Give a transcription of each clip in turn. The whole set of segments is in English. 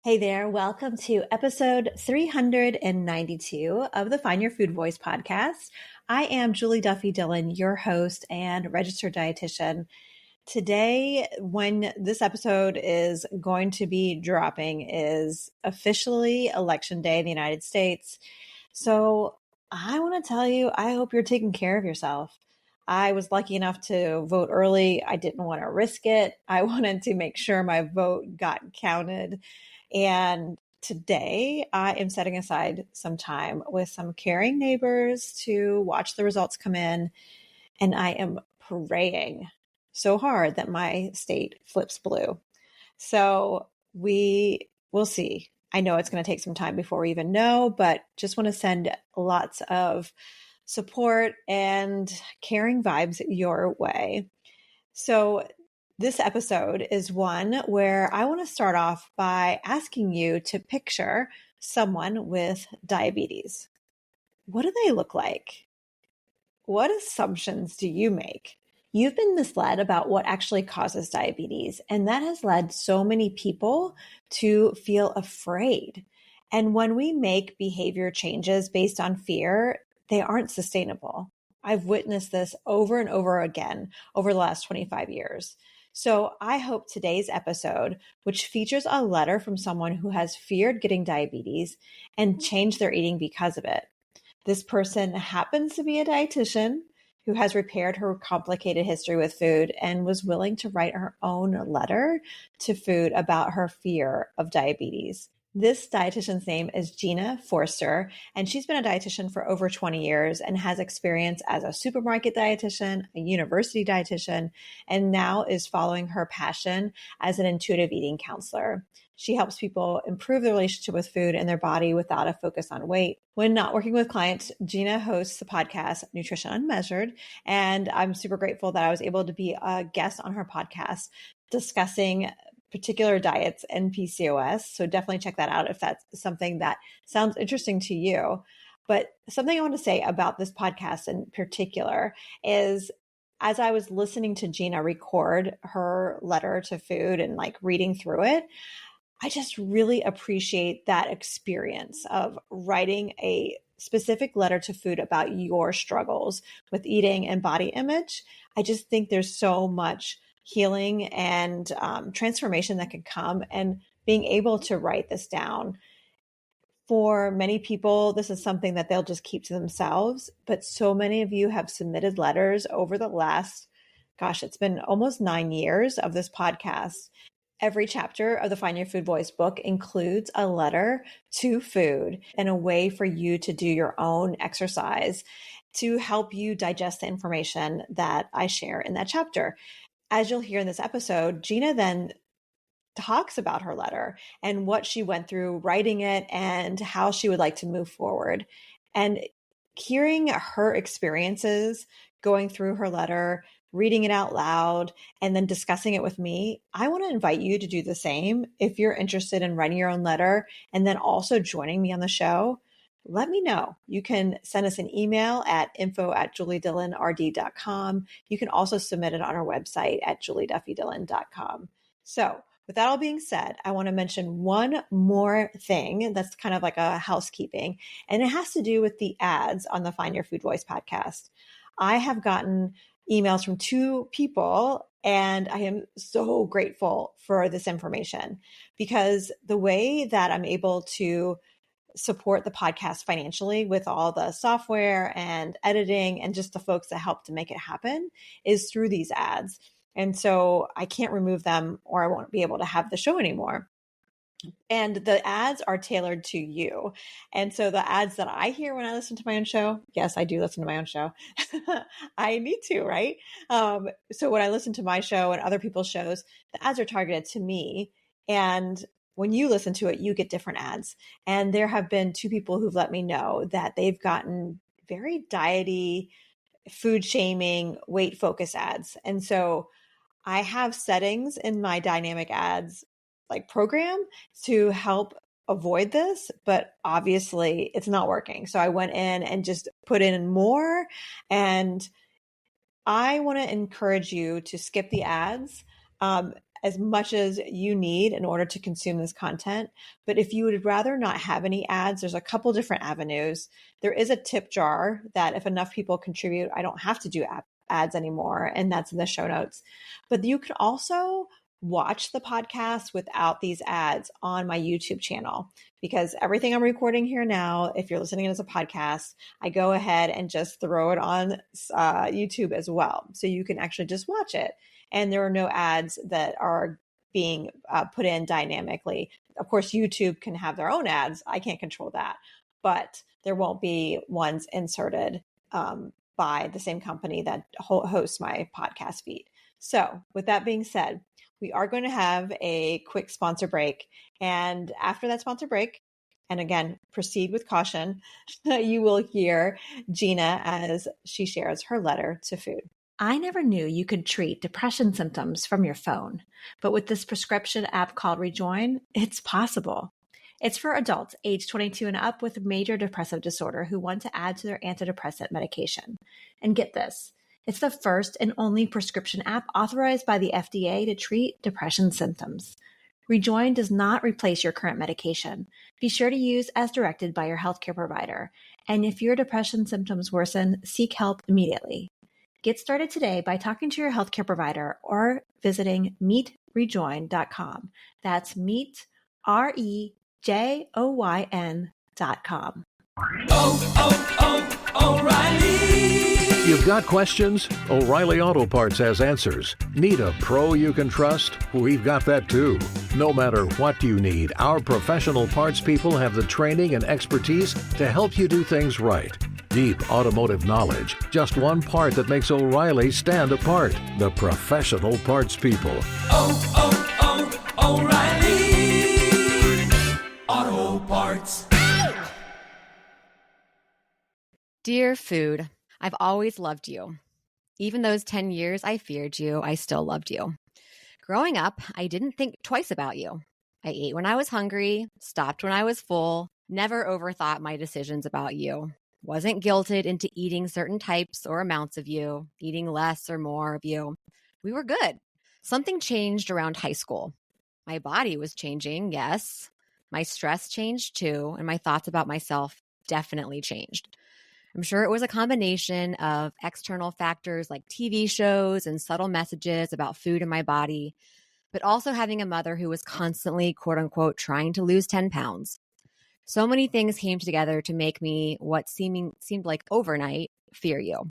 Hey there, welcome to episode 392 of the Find Your Food Voice podcast. I am Julie Duffy Dillon, your host and registered dietitian. Today, when this episode is going to be dropping, is officially Election Day in the United States. So I want to tell you, I hope you're taking care of yourself. I was lucky enough to vote early. I didn't want to risk it. I wanted to make sure my vote got counted. And today I am setting aside some time with some caring neighbors to watch the results come in. And I am praying so hard that my state flips blue. So we will see. I know it's going to take some time before we even know, but just want to send lots of support and caring vibes your way. So this episode is one where I want to start off by asking you to picture someone with diabetes. What do they look like? What assumptions do you make? You've been misled about what actually causes diabetes, and that has led so many people to feel afraid. And when we make behavior changes based on fear, they aren't sustainable. I've witnessed this over and over again over the last 25 years. So I hope today's episode, which features a letter from someone who has feared getting diabetes and changed their eating because of it. This person happens to be a dietitian who has repaired her complicated history with food and was willing to write her own letter to food about her fear of diabetes. This dietitian's name is Gina Forster, and she's been a dietitian for over 20 years and has experience as a supermarket dietitian, a university dietitian, and now is following her passion as an intuitive eating counselor. She helps people improve their relationship with food and their body without a focus on weight. When not working with clients, Gina hosts the podcast Nutrition Unmeasured, and I'm super grateful that I was able to be a guest on her podcast discussing particular diets and PCOS. So definitely check that out if that's something that sounds interesting to you. But something I want to say about this podcast in particular is, as I was listening to Gina record her letter to food and like reading through it, I just really appreciate that experience of writing a specific letter to food about your struggles with eating and body image. I just think there's so much healing and transformation that can come, and being able to write this down. For many people, this is something that they'll just keep to themselves, but so many of you have submitted letters over the last, it's been almost 9 years of this podcast. Every chapter of the Find Your Food Voice book includes a letter to food and a way for you to do your own exercise to help you digest the information that I share in that chapter. As you'll hear in this episode, Gina then talks about her letter and what she went through writing it and how she would like to move forward. And hearing her experiences going through her letter, reading it out loud, and then discussing it with me, I want to invite you to do the same. If you're interested in writing your own letter and then also joining me on the show, let me know. You can send us an email at info@juliedillonrd.com. You can also submit it on our website at julieduffydillon.com. So with that all being said, I want to mention one more thing that's kind of like a housekeeping, and it has to do with the ads on the Find Your Food Voice podcast. I have gotten emails from 2 people, and I am so grateful for this information, because the way that I'm able to support the podcast financially with all the software and editing and just the folks that help to make it happen is through these ads. And so I can't remove them or I won't be able to have the show anymore. And the ads are tailored to you. And so the ads that I hear when I listen to my own show, yes, I do listen to my own show. I need to, right? So when I listen to my show and other people's shows, the ads are targeted to me. And when you listen to it, you get different ads. And there have been 2 people who've let me know that they've gotten very diety, food shaming, weight focus ads. And so I have settings in my dynamic ads like program to help avoid this, but obviously it's not working. So I went in and just put in more, and I want to encourage you to skip the ads. as much as you need in order to consume this content. But if you would rather not have any ads, there's a couple different avenues. There is a tip jar that if enough people contribute, I don't have to do ads anymore. And that's in the show notes. But you could also watch the podcast without these ads on my YouTube channel, because everything I'm recording here now, if you're listening as a podcast, I go ahead and just throw it on YouTube as well. So you can actually just watch it. And there are no ads that are being put in dynamically. Of course, YouTube can have their own ads. I can't control that, but there won't be ones inserted by the same company that hosts my podcast feed. So with that being said, we are going to have a quick sponsor break. And after that sponsor break, and again, proceed with caution, you will hear Gina as she shares her letter to food. I never knew you could treat depression symptoms from your phone, but with this prescription app called Rejoin, it's possible. It's for adults age 22 and up with major depressive disorder who want to add to their antidepressant medication. And get this, it's the first and only prescription app authorized by the FDA to treat depression symptoms. Rejoin does not replace your current medication. Be sure to use as directed by your healthcare provider. And if your depression symptoms worsen, seek help immediately. Get started today by talking to your healthcare provider or visiting meetrejoin.com. That's meet, REJOYN.com. O'Reilly. You've got questions? O'Reilly Auto Parts has answers. Need a pro you can trust? We've got that too. No matter what you need, our professional parts people have the training and expertise to help you do things right. Deep automotive knowledge, just one part that makes O'Reilly stand apart. The professional parts people. O'Reilly Auto Parts. Dear Food, I've always loved you. Even those 10 years I feared you, I still loved you. Growing up, I didn't think twice about you. I ate when I was hungry, stopped when I was full, never overthought my decisions about you. Wasn't guilted into eating certain types or amounts of you, eating less or more of you. We were good. Something changed around high school. My body was changing, yes. My stress changed too, and my thoughts about myself definitely changed. I'm sure it was a combination of external factors like TV shows and subtle messages about food in my body, but also having a mother who was constantly, quote unquote, trying to lose 10 pounds. So many things came together to make me what seemed like overnight fear you.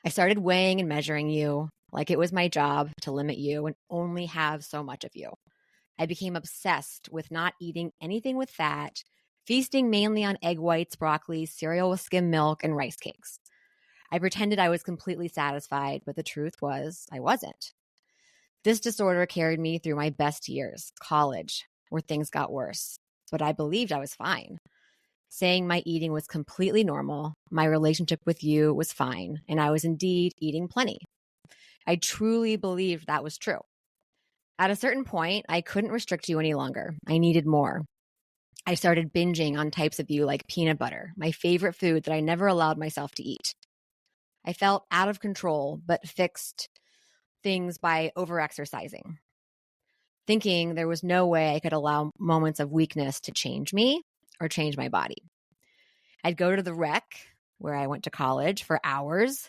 I started weighing and measuring you like it was my job to limit you and only have so much of you. I became obsessed with not eating anything with fat, feasting mainly on egg whites, broccoli, cereal with skim milk, and rice cakes. I pretended I was completely satisfied, but the truth was I wasn't. This disorder carried me through my best years, college, where things got worse. But I believed I was fine. Saying my eating was completely normal, my relationship with you was fine, and I was indeed eating plenty. I truly believed that was true. At a certain point, I couldn't restrict you any longer. I needed more. I started binging on types of you like peanut butter, my favorite food that I never allowed myself to eat. I felt out of control, but fixed things by overexercising, thinking there was no way I could allow moments of weakness to change me or change my body. I'd go to the rec, where I went to college, for hours.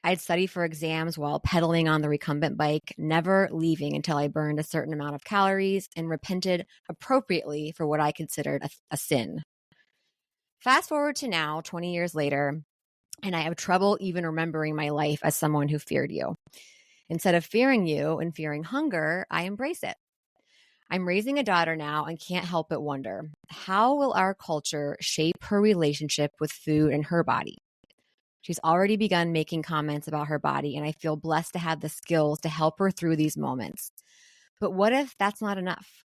I'd study for exams while pedaling on the recumbent bike, never leaving until I burned a certain amount of calories and repented appropriately for what I considered a sin. Fast forward to now, 20 years later, and I have trouble even remembering my life as someone who feared you. Instead of fearing you and fearing hunger, I embrace it. I'm raising a daughter now and can't help but wonder, how will our culture shape her relationship with food and her body? She's already begun making comments about her body, and I feel blessed to have the skills to help her through these moments. But what if that's not enough?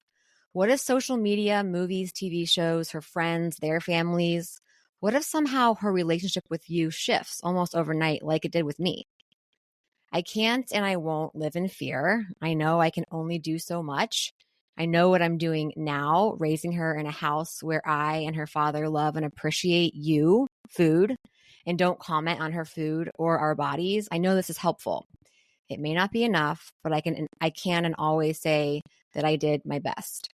What if social media, movies, TV shows, her friends, their families, what if somehow her relationship with you shifts almost overnight like it did with me? I can't and I won't live in fear. I know I can only do so much. I know what I'm doing now, raising her in a house where I and her father love and appreciate you, food, and don't comment on her food or our bodies. I know this is helpful. It may not be enough, but I can and always say that I did my best.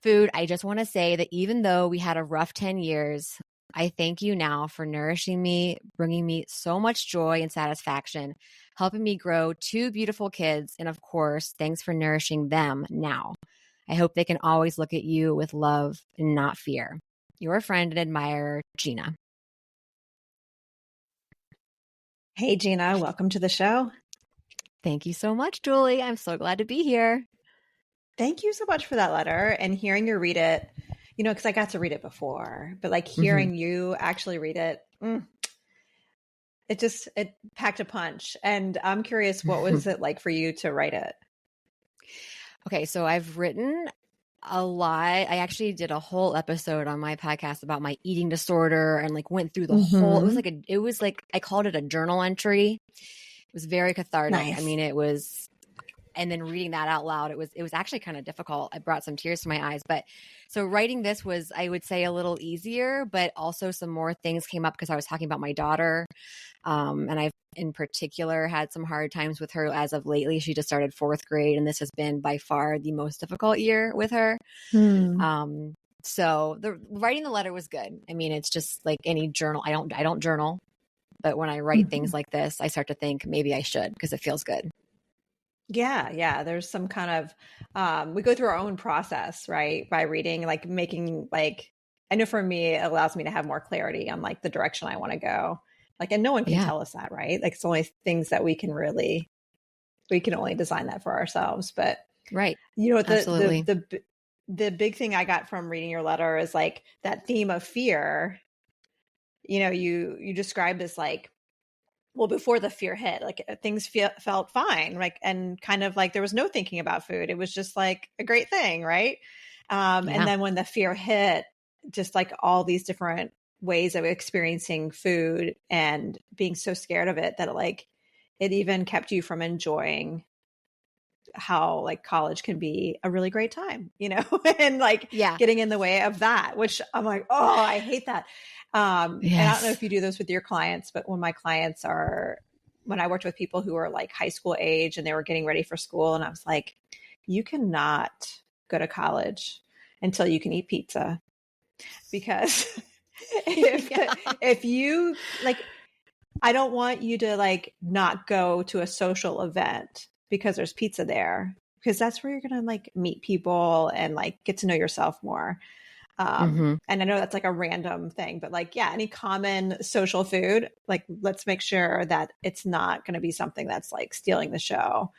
Food, I just want to say that even though we had a rough 10 years, I thank you now for nourishing me, bringing me so much joy and satisfaction, helping me grow two beautiful kids, and of course, thanks for nourishing them now. I hope they can always look at you with love and not fear. Your friend and admirer, Gina. Hey, Gina, welcome to the show. Thank you so much, Julie. I'm so glad to be here. Thank you so much for that letter and hearing you read it, because I got to read it before, but like hearing you actually read it, it packed a punch. And I'm curious, what was it like for you to write it? Okay, so I've written a lot. I actually did a whole episode on my podcast about my eating disorder and like went through the whole, it was like, I called it a journal entry. It was very cathartic. Nice. I mean, and then reading that out loud, it was actually kind of difficult. It brought some tears to my eyes, but so writing this was, I would say, a little easier, but also some more things came up because I was talking about my daughter. And I've in particular had some hard times with her as of lately. She just started 4th grade, and this has been by far the most difficult year with her. So the writing the letter was good. I mean, it's just like any journal. I don't journal, but when I write things like this, I start to think maybe I should because it feels good. Yeah. There's some kind of, we go through our own process, right? By reading, like making, like, I know for me, it allows me to have more clarity on like the direction I want to go. Like, and no one can tell us that, right? Like, it's only things that we can only design that for ourselves. But right. Absolutely. The big thing I got from reading your letter is like that theme of fear. You describe this like, well, before the fear hit, like things felt fine, like, and kind of like there was no thinking about food. It was just like a great thing, right? And then when the fear hit, just like all these different ways of experiencing food and being so scared of it that it even kept you from enjoying how like college can be a really great time, and like getting in the way of that, which I'm like, oh, I hate that. And I don't know if you do this with your clients, but when I worked with people who were like high school age and they were getting ready for school, and I was like, you cannot go to college until you can eat pizza, because if you like, I don't want you to like not go to a social event because there's pizza there, because that's where you're going to like meet people and like get to know yourself more. And I know that's like a random thing, but like, any common social food, like let's make sure that it's not going to be something that's like stealing the show.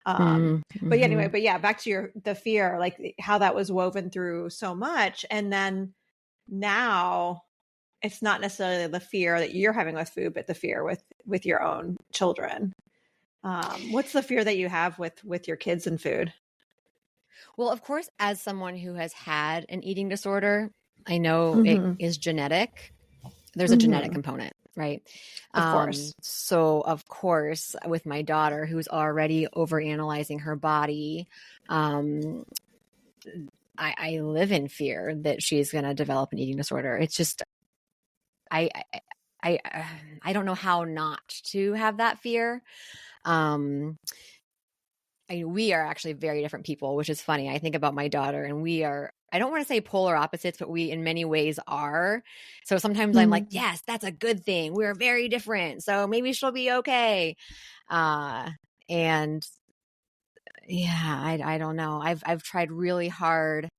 But anyway, back to the fear, like how that was woven through so much. And then now it's not necessarily the fear that you're having with food, but the fear with your own children. What's the fear that you have with your kids and food? Well, of course, as someone who has had an eating disorder, I know it is genetic. There's a genetic component, right? Of course. So, of course, with my daughter who's already overanalyzing her body, I live in fear that she's going to develop an eating disorder. It's just, I don't know how not to have that fear. We are actually very different people, which is funny. I think about my daughter, and we are, I don't want to say polar opposites, but we in many ways are. So sometimes I'm like, yes, that's a good thing. We're very different. So maybe she'll be okay. And yeah, I don't know. I've tried really hard.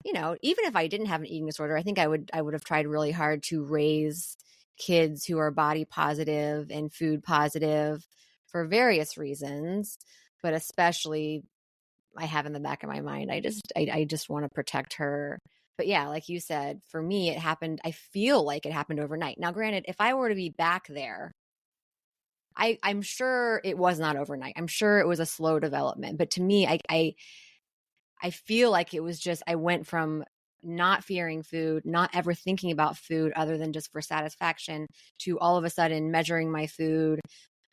Even if I didn't have an eating disorder, I think I would have tried really hard to raise kids who are body positive and food positive for various reasons, but especially I have in the back of my mind, I just want to protect her. But yeah, like you said, for me, it happened. I feel like it happened overnight. Now, granted, if I were to be back there, I'm sure it was not overnight. I'm sure it was a slow development. But to me, I feel like it was just, I went from not fearing food, not ever thinking about food other than just for satisfaction, to all of a sudden measuring my food,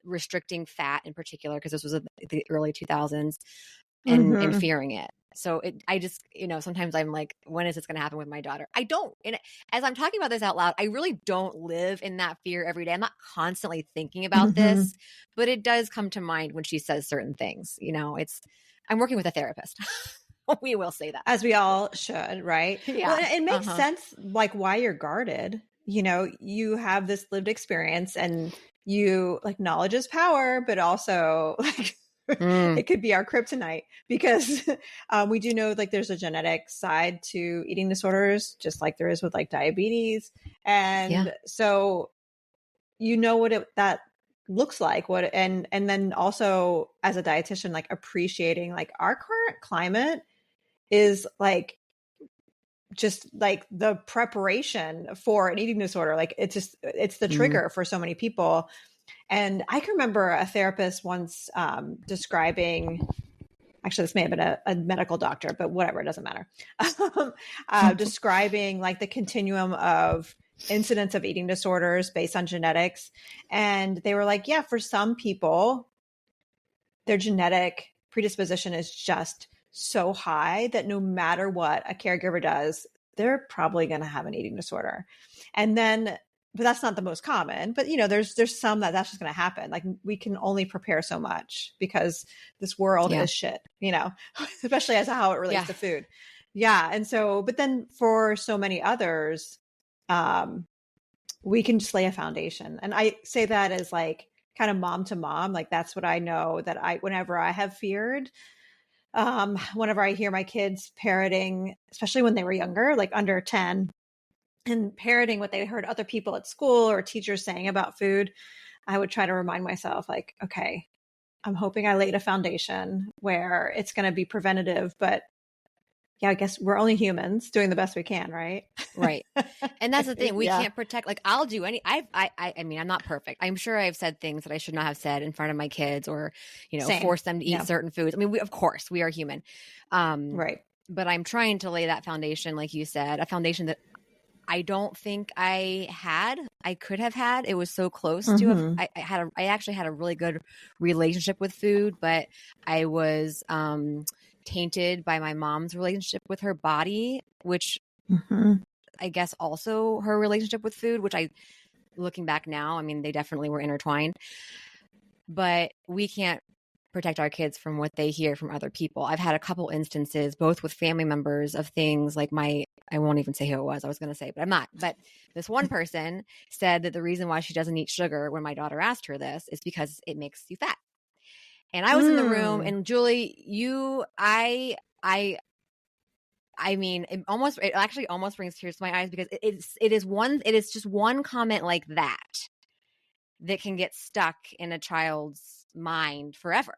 restricting fat in particular, because this was the early 2000s, and fearing it. So I just, sometimes I'm like, when is this going to happen with my daughter? I don't. And as I'm talking about this out loud, I really don't live in that fear every day. I'm not constantly thinking about this, but it does come to mind when she says certain things. I'm working with a therapist. We will say that. As we all should, right? Yeah. Well, it makes sense, like, why you're guarded. You have this lived experience, and you, like, knowledge is power, but also, like, it could be our kryptonite, because we do know, like, there's a genetic side to eating disorders, just like there is with, like, diabetes. And so what that looks like, and then also as a dietitian, like, appreciating, like, our current climate is, like, just like the preparation for an eating disorder. Like, it's the trigger for so many people. And I can remember a therapist once describing, actually, this may have been a medical doctor, but whatever, it doesn't matter. Describing, like, the continuum of incidence of eating disorders based on genetics. And they were like, yeah, for some people, their genetic predisposition is just so high that no matter what a caregiver does, they're probably going to have an eating disorder. And then, but that's not the most common, but there's some that's just going to happen. Like, we can only prepare so much because this world is shit, especially as to how it relates to food. Yeah. And so, but then for so many others, we can just lay a foundation. And I say that as, like, kind of mom to mom. Like, that's what I know, that whenever I have feared, whenever I hear my kids parroting, especially when they were younger, like under 10, and parroting what they heard other people at school or teachers saying about food, I would try to remind myself, like, okay, I'm hoping I laid a foundation where it's going to be preventative, but I guess we're only humans doing the best we can, right? Right. And that's the thing. We can't protect, like, I'll do any, I mean, I'm not perfect. I'm sure I've said things that I should not have said in front of my kids, or, force them to eat certain foods. I mean, of course, we are human. Right. But I'm trying to lay that foundation, like you said, a foundation that I don't think I could have had. It was so close to, I actually had a really good relationship with food, but I was, tainted by my mom's relationship with her body, which I guess also her relationship with food, which looking back now, I mean, they definitely were intertwined. But we can't protect our kids from what they hear from other people. I've had a couple instances, both with family members, of things like I won't even say who it was. I was going to say, but I'm not. But this one person said that the reason why she doesn't eat sugar, when my daughter asked her this, is because it makes you fat. And I was in the room, and Julie, I mean, it actually almost brings tears to my eyes, because it is just one comment like that can get stuck in a child's mind forever.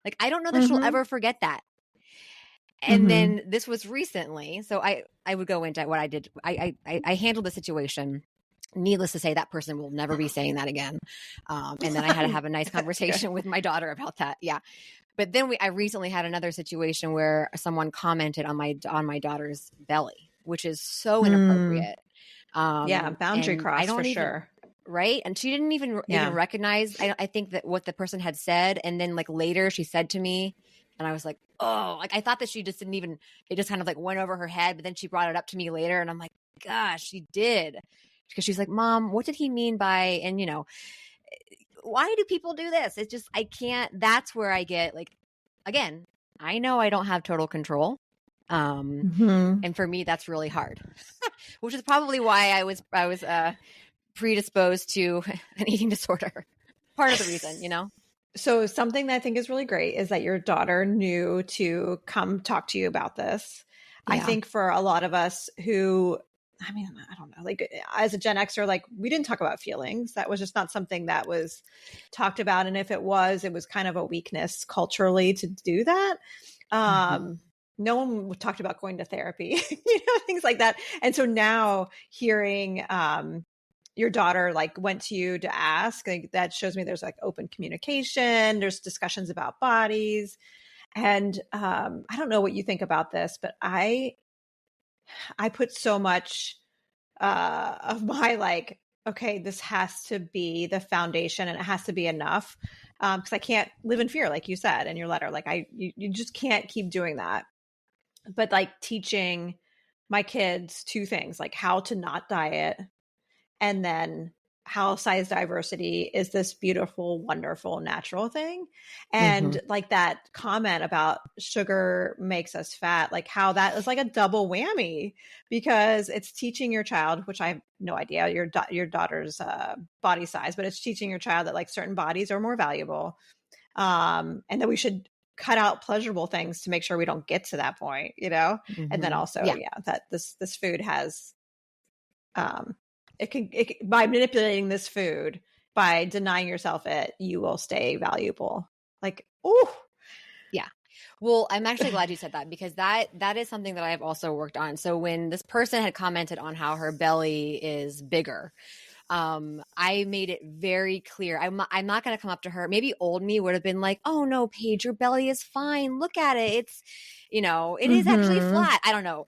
Like, I don't know that she'll ever forget that. And then this was recently, so I would go into what I did. I handled the situation. Needless to say, that person will never be saying that again. And then I had to have a nice conversation with my daughter about that. Yeah. But then I recently had another situation where someone commented on my daughter's belly, which is so inappropriate. Boundary cross for sure. Right. And she didn't even recognize, I think, that what the person had said. And then, like, later she said to me, and I was like, oh, like, I thought that she just didn't even, it just kind of, like, went over her head. But then she brought it up to me later, and I'm like, gosh, she did. Because she's like, Mom, what did he mean by, and why do people do this? It's just, I can't, that's where I get, like, again, I know I don't have total control. And for me, that's really hard, which is probably why I was predisposed to an eating disorder. Part of the reason, So something that I think is really great is that your daughter knew to come talk to you about this. Yeah. I think for a lot of us who, I mean, I don't know, like, as a Gen Xer, like, we didn't talk about feelings. That was just not something that was talked about. And if it was kind of a weakness culturally to do that. No one talked about going to therapy, things like that. And so now hearing, your daughter, like, went to you to ask, like, that shows me there's, like, open communication, there's discussions about bodies. And I don't know what you think about this, but I put so much of my, like, okay, this has to be the foundation, and it has to be enough, because I can't live in fear, like you said in your letter. Like, you just can't keep doing that. but like teaching my kids two things, like how to not diet, and then how size diversity is this beautiful, wonderful, natural thing. And like that comment about sugar makes us fat, like how that is like a double whammy, because it's teaching your child, which I have no idea your daughter's body size, but it's teaching your child that like certain bodies are more valuable, and that we should cut out pleasurable things to make sure we don't get to that point, and then also that this food has it can by manipulating this food, by denying yourself it, you will stay valuable. Like, oh yeah. Well, I'm actually glad you said that, because that is something that I've also worked on. So when this person had commented on how her belly is bigger, I made it very clear. I'm not going to come up to her. Maybe old me would have been like, "Oh no, Paige, your belly is fine. Look at it. It's, it is actually flat." I don't know.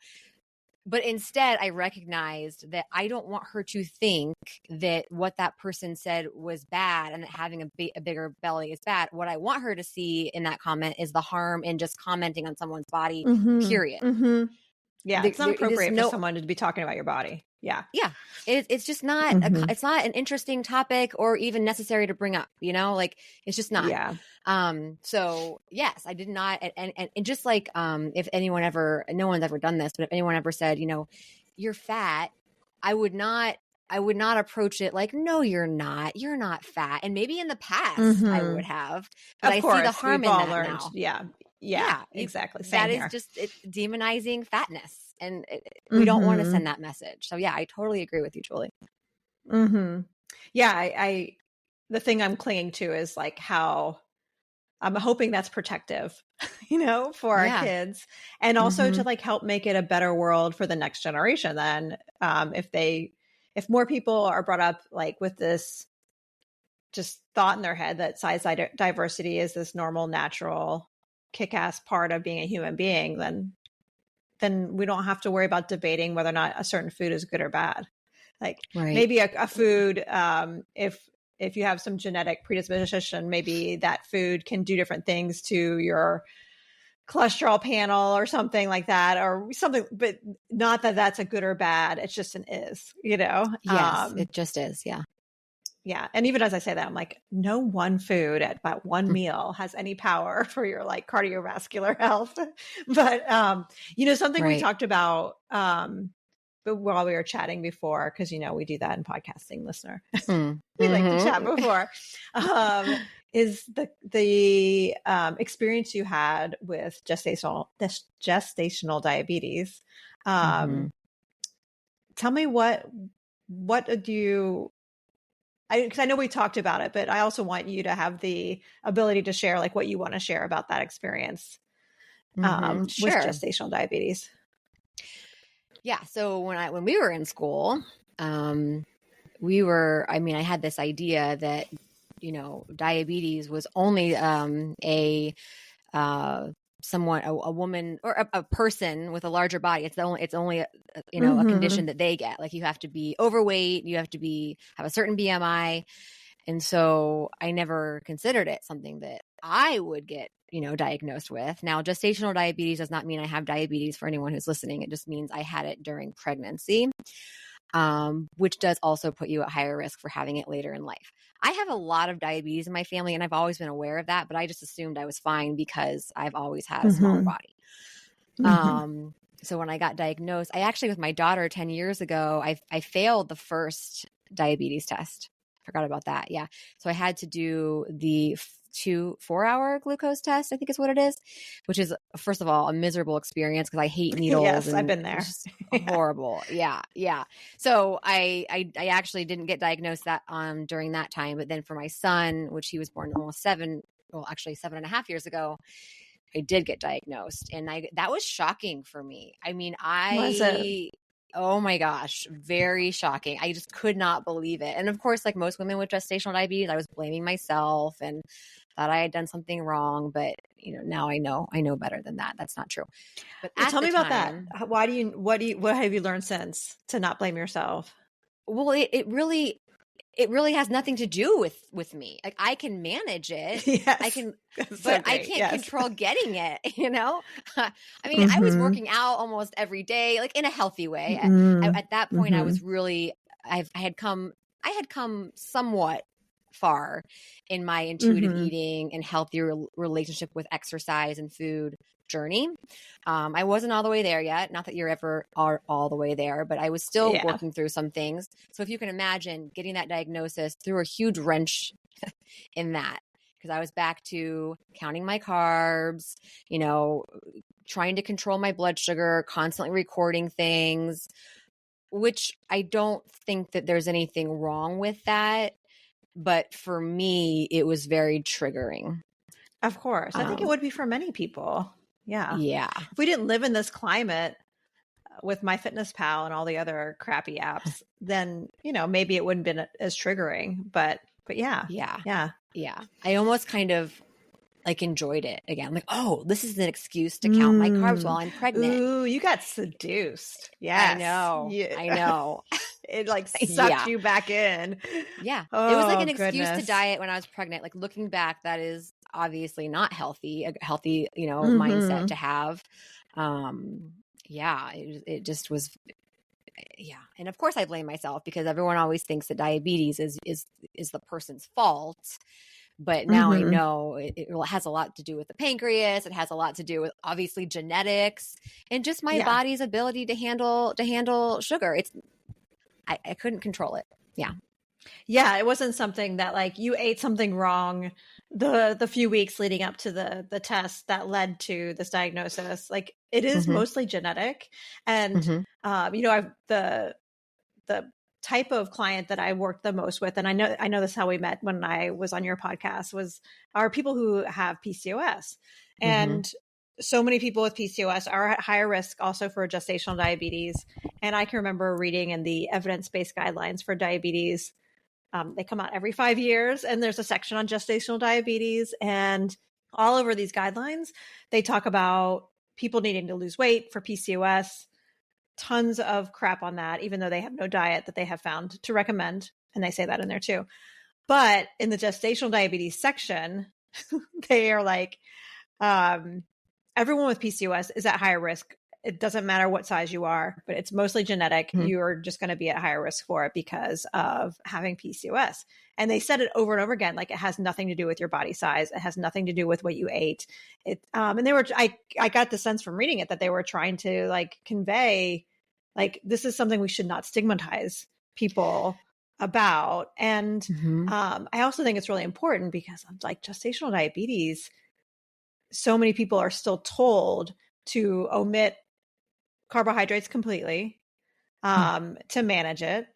But instead, I recognized that I don't want her to think that what that person said was bad and that having a bigger belly is bad. What I want her to see in that comment is the harm in just commenting on someone's body, period. Yeah, it's not appropriate for someone to be talking about your body. Yeah. Yeah. It's just not, it's not an interesting topic or even necessary to bring up, like it's just not. Yeah. So yes, I did not. And just like, if anyone ever, no one's ever done this, but if anyone ever said, you're fat, I would not approach it like, no, you're not fat. And maybe in the past I would have, but I see the harm in that now. Yeah, exactly. Same that here. Is just demonizing fatness. And we don't want to send that message. So yeah, I totally agree with you, Julie. Yeah, I the thing I'm clinging to is like how I'm hoping that's protective, for our kids, and also to like help make it a better world for the next generation. Then, if more people are brought up like with this just thought in their head that size diversity is this normal, natural, kick-ass part of being a human being, then we don't have to worry about debating whether or not a certain food is good or bad. Like maybe a food, if you have some genetic predisposition, maybe that food can do different things to your cholesterol panel or something like that, or something, but not that that's a good or bad. It's just an is, Yes, it just is. Yeah. Yeah. And even as I say that, I'm like, no one food at about one meal has any power for your like cardiovascular health. But, something we talked about, but while we were chatting before, because, we do that in podcasting, listener, we like to chat before, is the experience you had with gestational diabetes. Tell me what do you, because I know we talked about it, but I also want you to have the ability to share like what you want to share about that experience with gestational diabetes. Yeah. So when we were in school, I had this idea that, diabetes was only a woman or a person with a larger body. It's only a condition that they get. Like you have to be overweight, you have to have a certain BMI. And so I never considered it something that I would get, diagnosed with. Now, gestational diabetes does not mean I have diabetes for anyone who's listening. It just means I had it during pregnancy, which does also put you at higher risk for having it later in life. I have a lot of diabetes in my family, and I've always been aware of that, but I just assumed I was fine because I've always had a smaller body. So when I got diagnosed, I actually, with my daughter 10 years ago, I failed the first diabetes test. Forgot about that. Yeah. So I had to do the 4-hour glucose test, I think is what it is, which is, first of all, a miserable experience because I hate needles. Yes, I've been there. Horrible. Yeah. So I actually didn't get diagnosed during that time. But then for my son, which he was born almost 7.5 years ago, I did get diagnosed. And that was shocking for me. I mean, Was it? Oh my gosh, very shocking. I just could not believe it. And of course, like most women with gestational diabetes, I was blaming myself and thought I had done something wrong. But now I know better than that. That's not true. But tell me about that. What have you learned since to not blame yourself? Well, it it really has nothing to do with me. Like I can manage it. Yes. I can, That's but so I great. can't Yes. control getting it, I mean, I was working out almost every day, like in a healthy way. At that point, I was really, I had come somewhat far in my intuitive eating and healthy relationship with exercise and food journey. I wasn't all the way there yet. Not that you're ever are all the way there, but I was still working through some things. So if you can imagine getting that diagnosis threw a huge wrench in that, because I was back to counting my carbs, trying to control my blood sugar, constantly recording things, which I don't think that there's anything wrong with that. But for me, it was very triggering. Of course. I think it would be for many people. Yeah. Yeah. If we didn't live in this climate with MyFitnessPal and all the other crappy apps, then, maybe it wouldn't have been as triggering. But yeah. Yeah. Yeah. Yeah. I almost kind of like enjoyed it again. Like, oh, this is an excuse to count my carbs while I'm pregnant. Ooh, you got seduced. Yes. I know. Yeah. I know. It like sucked you back in. Yeah. Oh, it was like an excuse goodness. to diet when I was pregnant. Like looking back, that is obviously not healthy, a healthy, mindset to have. Yeah, it just was. Yeah. And of course I blame myself, because everyone always thinks that diabetes is the person's fault. But now I know it has a lot to do with the pancreas. It has a lot to do with obviously genetics and just my body's ability to handle sugar. I couldn't control it. Yeah. Yeah. It wasn't something that like you ate something wrong the few weeks leading up to the test that led to this diagnosis. Like it is mostly genetic. And, the type of client that I worked the most with, and I know this is how we met when I was on your podcast, are people who have PCOS. And so many people with PCOS are at higher risk also for gestational diabetes. And I can remember reading in the evidence-based guidelines for diabetes. They come out every 5 years, and there's a section on gestational diabetes. And all over these guidelines, they talk about people needing to lose weight for PCOS. Tons of crap on that, even though they have no diet that they have found to recommend. And they say that in there too. But in the gestational diabetes section, they are like, everyone with PCOS is at higher risk. It doesn't matter what size you are, but it's mostly genetic. You're just going to be at higher risk for it because of having PCOS. And they said it over and over again, like it has nothing to do with your body size. It has nothing to do with what you ate. And I got the sense from reading it that they were trying to like convey, like, this is something we should not stigmatize people about. And I also think it's really important because like gestational diabetes, so many people are still told to omit carbohydrates completely, to manage it,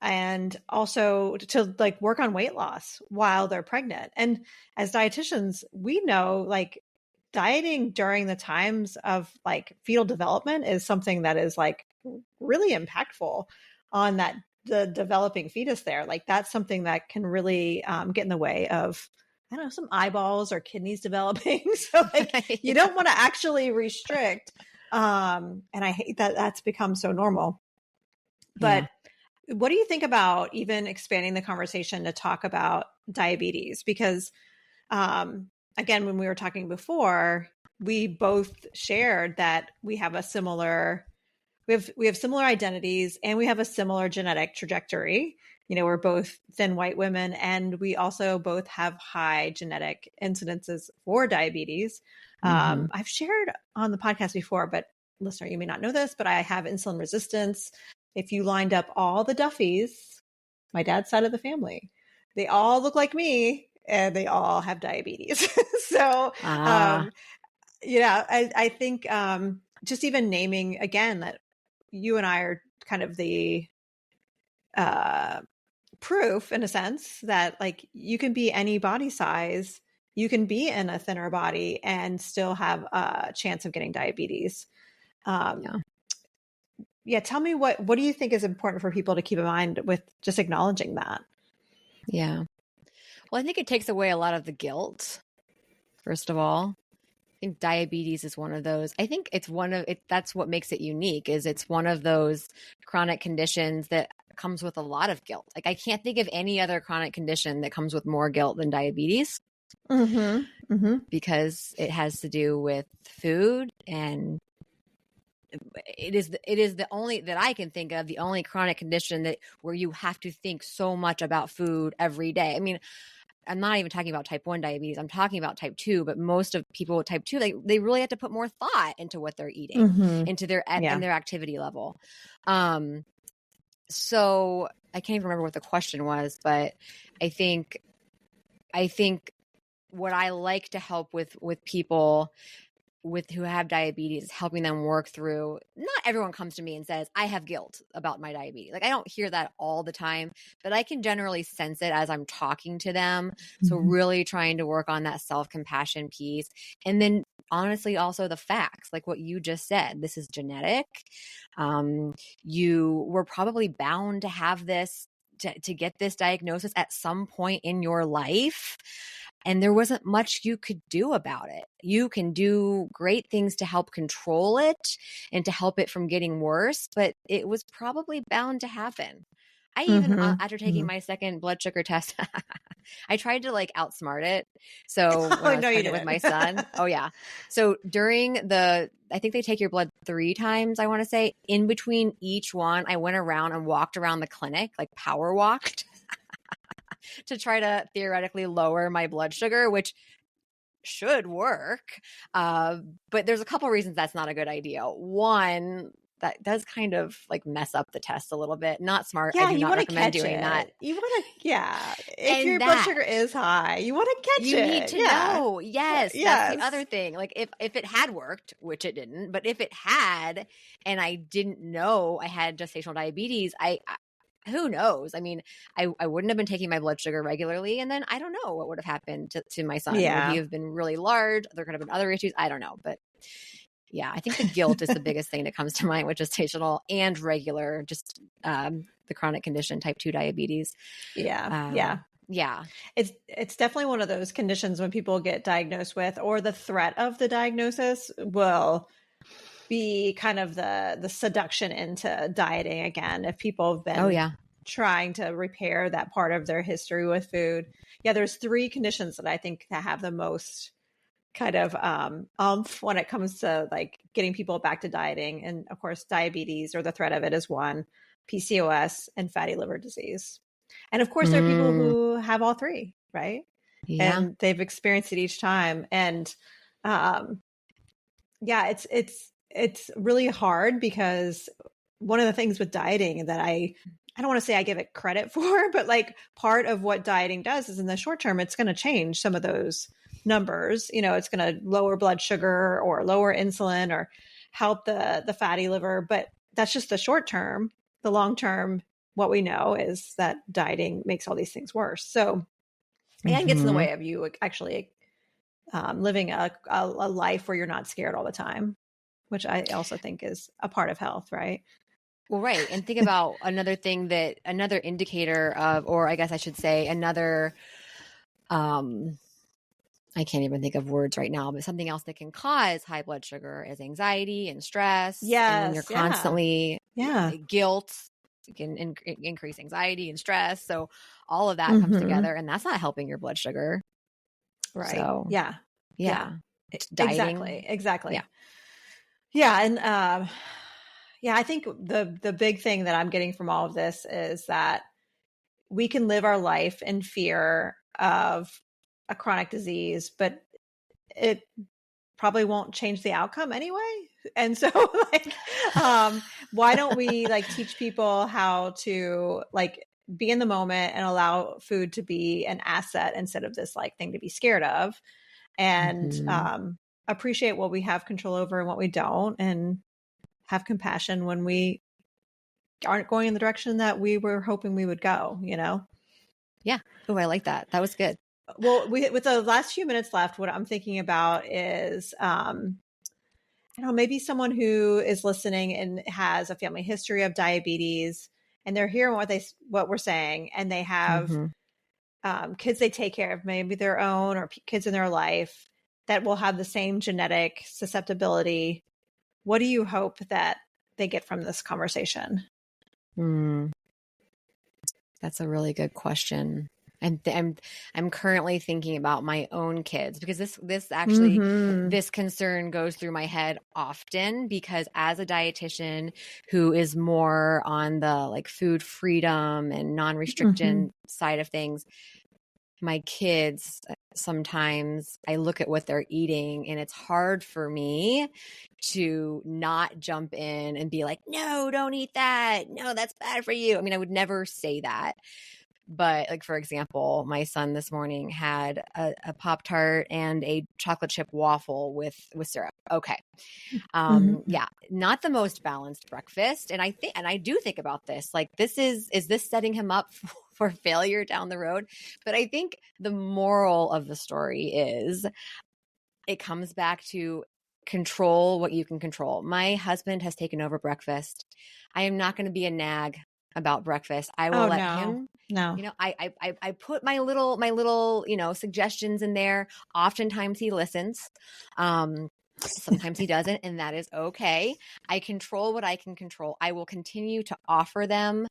and also to like work on weight loss while they're pregnant. And as dietitians, we know like dieting during the times of like fetal development is something that is like really impactful on the developing fetus there. Like that's something that can really get in the way of, I don't know, some eyeballs or kidneys developing. So like you don't want to actually restrict. And I hate that that's become so normal. But what do you think about even expanding the conversation to talk about diabetes? Because again, when we were talking before, we both shared that we have similar identities and we have a similar genetic trajectory. We're both thin white women, and we also both have high genetic incidences for diabetes. I've shared on the podcast before, but listener, you may not know this, but I have insulin resistance. If you lined up all the Duffys, my dad's side of the family, they all look like me and they all have diabetes. So, I think just even naming again that you and I are kind of the proof in a sense that like you can be any body size, you can be in a thinner body and still have a chance of getting diabetes. Tell me what do you think is important for people to keep in mind with just acknowledging that? Yeah. Well, I think it takes away a lot of the guilt. First of all, I think diabetes is one of those. I think it's one of it. That's what makes it unique. Is it's one of those chronic conditions that comes with a lot of guilt. Like I can't think of any other chronic condition that comes with more guilt than diabetes because it has to do with food, and it is the only that I can think of, the only chronic condition that where you have to think so much about food every day. I mean, I'm not even talking about type 1 diabetes. I'm talking about type 2, but most of people with type 2, they really have to put more thought into what they're eating, into their and their activity level. So I can't even remember what the question was, but I think what I like to help with people who have diabetes is helping them work through. Not everyone comes to me and says, I have guilt about my diabetes. Like I don't hear that all the time, but I can generally sense it as I'm talking to them. So really trying to work on that self-compassion piece. And then honestly, also the facts, like what you just said, this is genetic. You were probably bound to have this, to get this diagnosis at some point in your life. And there wasn't much you could do about it. You can do great things to help control it and to help it from getting worse, but it was probably bound to happen. I even, after taking my second blood sugar test, I tried to like outsmart it. So when I was pregnant with my son, So during I think they take your blood 3 times, I want to say. In between each one, I went around and walked around the clinic, like power walked. To try to theoretically lower my blood sugar, which should work. But there's a couple reasons that's not a good idea. One, that does kind of like mess up the test a little bit. Not smart. Yeah, I do you not want to recommend catch doing it. that. You want to, if And your blood sugar is high, you want to catch it. You need to know. Yes, that's the other thing. Like if it had worked, which it didn't, but if it had, and I didn't know I had gestational diabetes, who knows? I mean, I wouldn't have been taking my blood sugar regularly. And then I don't know what would have happened to my son. Yeah. Would he have been really large? There could have been other issues. I don't know. But yeah, I think the guilt is the biggest thing that comes to mind with gestational and regular, just the chronic condition, type 2 diabetes. Yeah. It's definitely one of those conditions when people get diagnosed with, or the threat of the diagnosis will be kind of the seduction into dieting again. If people have been trying to repair that part of their history with food. Yeah, there's 3 conditions that I think that have the most kind of oomph when it comes to like getting people back to dieting. And of course, diabetes, or the threat of it, is one, PCOS, and fatty liver disease. And of course, there are people who have all 3, right? Yeah. And they've experienced it each time. And it's really hard, because one of the things with dieting that I don't want to say I give it credit for, but like part of what dieting does is in the short term, it's going to change some of those numbers. You know, it's going to lower blood sugar or lower insulin or help the fatty liver, but that's just the short term. The long term, what we know is that dieting makes all these things worse. So and gets in the way of you actually living a life where you're not scared all the time, which I also think is a part of health, right? Well, right. And think about another indicator of, or I guess I should say another, I can't even think of words right now, but something else that can cause high blood sugar is anxiety and stress. Yes. And when you're constantly guilt, it can increase anxiety and stress. So all of that comes together, and that's not helping your blood sugar. Right. So, yeah. Dieting. Exactly. Yeah. And I think the big thing that I'm getting from all of this is that we can live our life in fear of a chronic disease, but it probably won't change the outcome anyway. And so like, why don't we like teach people how to like be in the moment and allow food to be an asset instead of this like thing to be scared of, and appreciate what we have control over and what we don't, and have compassion when we aren't going in the direction that we were hoping we would go, you know? Yeah. Oh, I like that. That was good. Well, with the last few minutes left, what I'm thinking about is, maybe someone who is listening and has a family history of diabetes, and they're hearing what we're saying, and they have kids they take care of, maybe their own or kids in their life that will have the same genetic susceptibility. What do you hope that they get from this conversation? That's a really good question. I'm currently thinking about my own kids because this actually this concern goes through my head often, because as a dietitian who is more on the like food freedom and non-restriction side of things, my kids, sometimes I look at what they're eating and it's hard for me to not jump in and be like, no, don't eat that. No, that's bad for you. I mean, I would never say that. But like, for example, my son this morning had a Pop-Tart and a chocolate chip waffle with syrup. Okay. Yeah, not the most balanced breakfast. And I do think about this, like, is this setting him up for failure down the road? But I think the moral of the story is it comes back to control what you can control. My husband has taken over breakfast. I am not going to be a nag about breakfast. I will let him. No. You know, I put my little, you know, suggestions in there. Oftentimes he listens. Sometimes he doesn't, and that is okay. I control what I can control. I will continue to offer them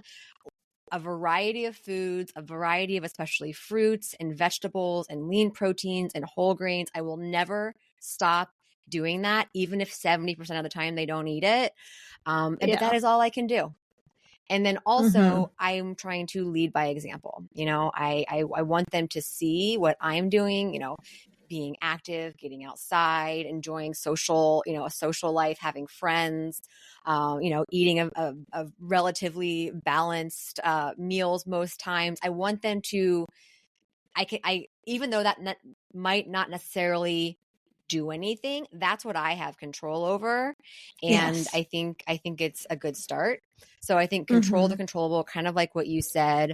a variety of foods, a variety of especially fruits and vegetables and lean proteins and whole grains. I will never stop doing that, even if 70% of the time they don't eat it. But that is all I can do. And then also I'm trying to lead by example. You know, I want them to see what I'm doing, you know, being active, getting outside, enjoying social, you know, a social life, having friends, you know, eating a relatively balanced meals most times. I want them to, even though that might not necessarily do anything, that's what I have control over. And I think it's a good start. So I think control the controllable, kind of like what you said.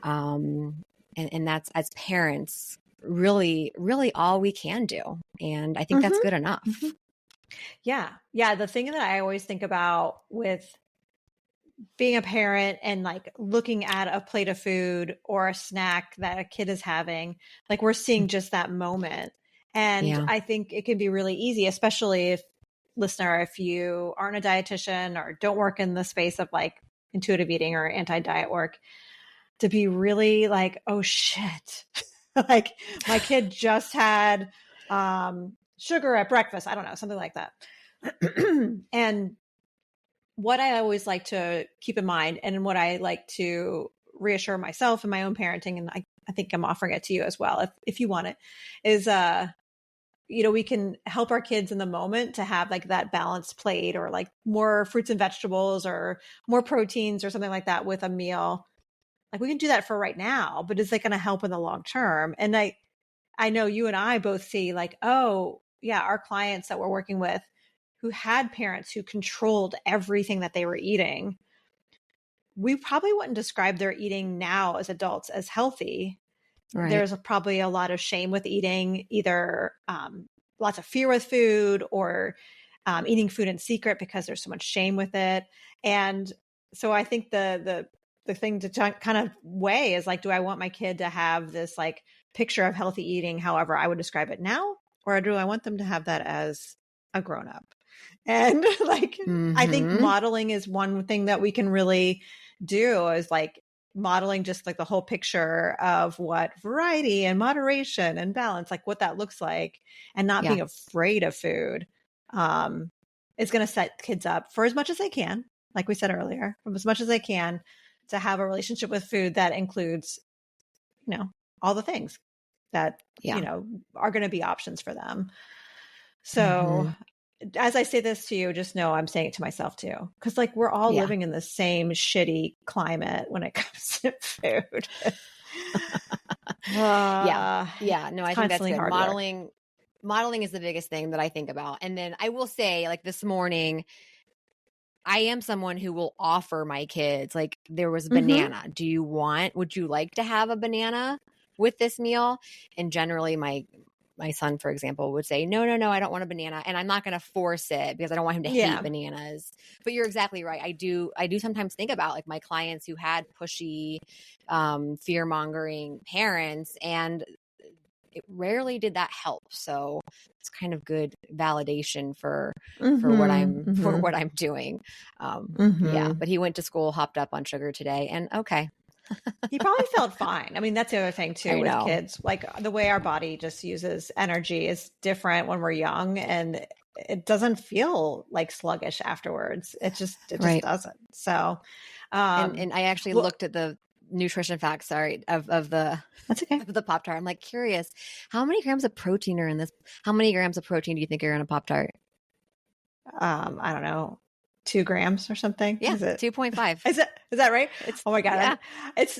And that's, as parents, really, really all we can do. And I think that's good enough. Yeah. The thing that I always think about with being a parent and like looking at a plate of food or a snack that a kid is having, like we're seeing just that moment. And I think it can be really easy, especially if you aren't a dietitian or don't work in the space of like intuitive eating or anti-diet work, to be really like, oh shit, like my kid just had sugar at breakfast. I don't know, something like that. And what I always like to keep in mind, and what I like to reassure myself in my own parenting, and I think I'm offering it to you as well, if you want it, is you know, we can help our kids in the moment to have like that balanced plate, or like more fruits and vegetables or more proteins or something like that with a meal. Like we can do that for right now, but is that going to help in the long term? And I know you and I both see like, oh yeah, our clients that we're working with who had parents who controlled everything that they were eating, we probably wouldn't describe their eating now as adults as healthy. Right. There's probably a lot of shame with eating, either lots of fear with food, or eating food in secret because there's so much shame with it. And so I think the thing to kind of weigh is like, do I want my kid to have this like picture of healthy eating, however I would describe it now, or do I want them to have that as a grown up? And like, I think modeling is one thing that we can really do, is like modeling just like the whole picture of what variety and moderation and balance, like what that looks like, and not being afraid of food is going to set kids up for as much as they can, like we said earlier, from as much as they can, to have a relationship with food that includes, you know, all the things that, you know, are going to be options for them. So as I say this to you, just know I'm saying it to myself too, because like we're all living in the same shitty climate when it comes to food. No, I think that's good. Modeling is the biggest thing that I think about. And then I will say, like this morning, I am someone who will offer my kids, like, there was a banana. Would you like to have a banana with this meal? And generally my son, for example, would say, no, I don't want a banana. And I'm not going to force it because I don't want him to hate bananas. But you're exactly right. I do sometimes think about like my clients who had pushy, fear-mongering parents, and it rarely did that help. So it's kind of good validation for what I'm doing. Yeah, but he went to school hopped up on sugar today, and okay. He probably felt fine. I mean, that's the other thing too with know. kids. Like the way our body just uses energy is different when we're young, and it doesn't feel like sluggish afterwards. It just Right. doesn't. So, And I actually looked at the nutrition facts, of the that's okay. of the Pop-Tart. I'm like curious, how many grams of protein are in this? How many grams of protein do you think are in a Pop-Tart? I don't know, 2 grams or something. Yeah, Is it 2.5. Is that right? Oh my God. Yeah. It's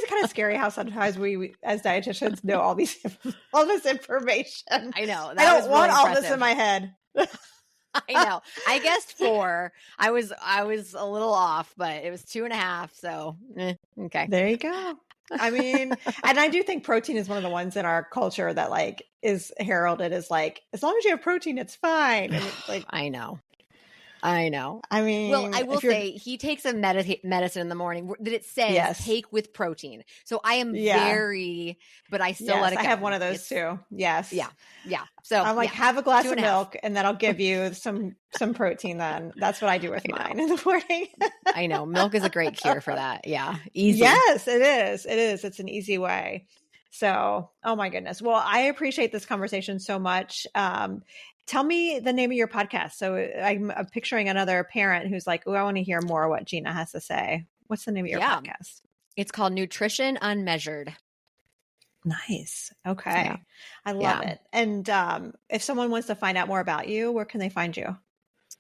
kind of scary how sometimes we as dietitians know all this information. I know. I don't want all this in my head. I know. I guessed 4. I was a little off, but it was 2.5. So okay. There you go. I mean, and I do think protein is one of the ones in our culture that like is heralded as like, as long as you have protein, it's fine. And it's like, I know. I mean, well, I will say he takes a medicine in the morning that it says take with protein. So I am very, but I still let it go. I have one of those too. Yes. Yeah. So I'm like, have a glass of milk and that'll give you some protein then. That's what I do with mine in the morning. I know. Milk is a great cure for that. Yeah. Easy. Yes, it is. It is. It's an easy way. So, oh my goodness. Well, I appreciate this conversation so much. Tell me the name of your podcast. So I'm picturing another parent who's like, oh, I want to hear more what Gina has to say. What's the name of your podcast? It's called Nutrition Unmeasured. Nice. Okay. Yeah. I love it. And if someone wants to find out more about you, where can they find you?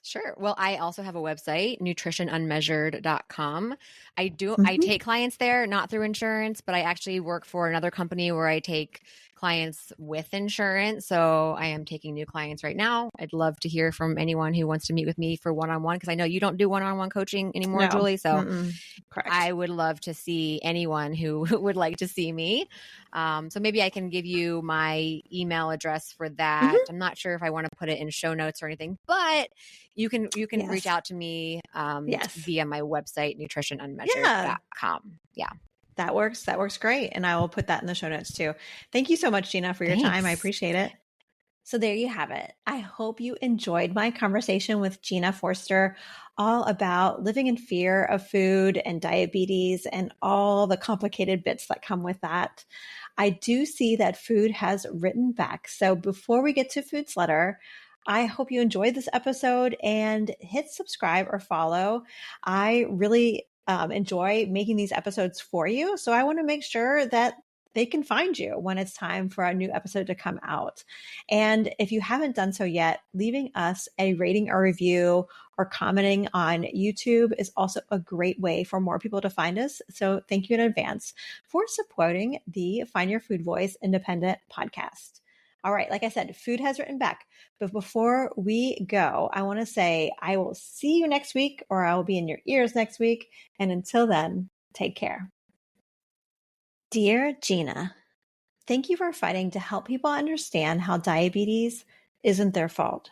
Sure. Well, I also have a website, nutritionunmeasured.com. I take clients there, not through insurance, but I actually work for another company where I take clients with insurance. So I am taking new clients right now. I'd love to hear from anyone who wants to meet with me for one-on-one, because I know you don't do one-on-one coaching anymore, Julie. So I would love to see anyone who would like to see me. So maybe I can give you my email address for that. I'm not sure if I want to put it in show notes or anything, but you can reach out to me via my website, nutritionunmeasured.com. Yeah. That works great. And I will put that in the show notes too. Thank you so much, Gina, for your time. I appreciate it. So there you have it. I hope you enjoyed my conversation with Gina Forster, all about living in fear of food and diabetes and all the complicated bits that come with that. I do see that food has written back. So before we get to Food's Letter, I hope you enjoyed this episode and hit subscribe or follow. I really enjoy making these episodes for you. So I want to make sure that they can find you when it's time for a new episode to come out. And if you haven't done so yet, leaving us a rating or review or commenting on YouTube is also a great way for more people to find us. So thank you in advance for supporting the Find Your Food Voice Independent podcast. All right, like I said, food has written back. But before we go, I want to say I will see you next week, or I will be in your ears next week. And until then, take care. Dear Gina, thank you for fighting to help people understand how diabetes isn't their fault.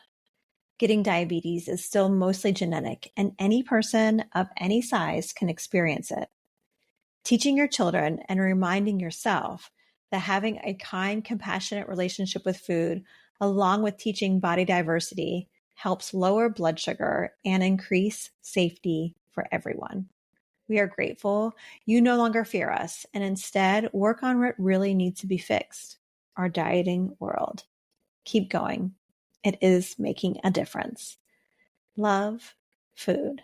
Getting diabetes is still mostly genetic, and any person of any size can experience it. Teaching your children and reminding yourself that having a kind, compassionate relationship with food, along with teaching body diversity, helps lower blood sugar and increase safety for everyone. We are grateful you no longer fear us, and instead work on what really needs to be fixed, our dieting world. Keep going. It is making a difference. Love, Food.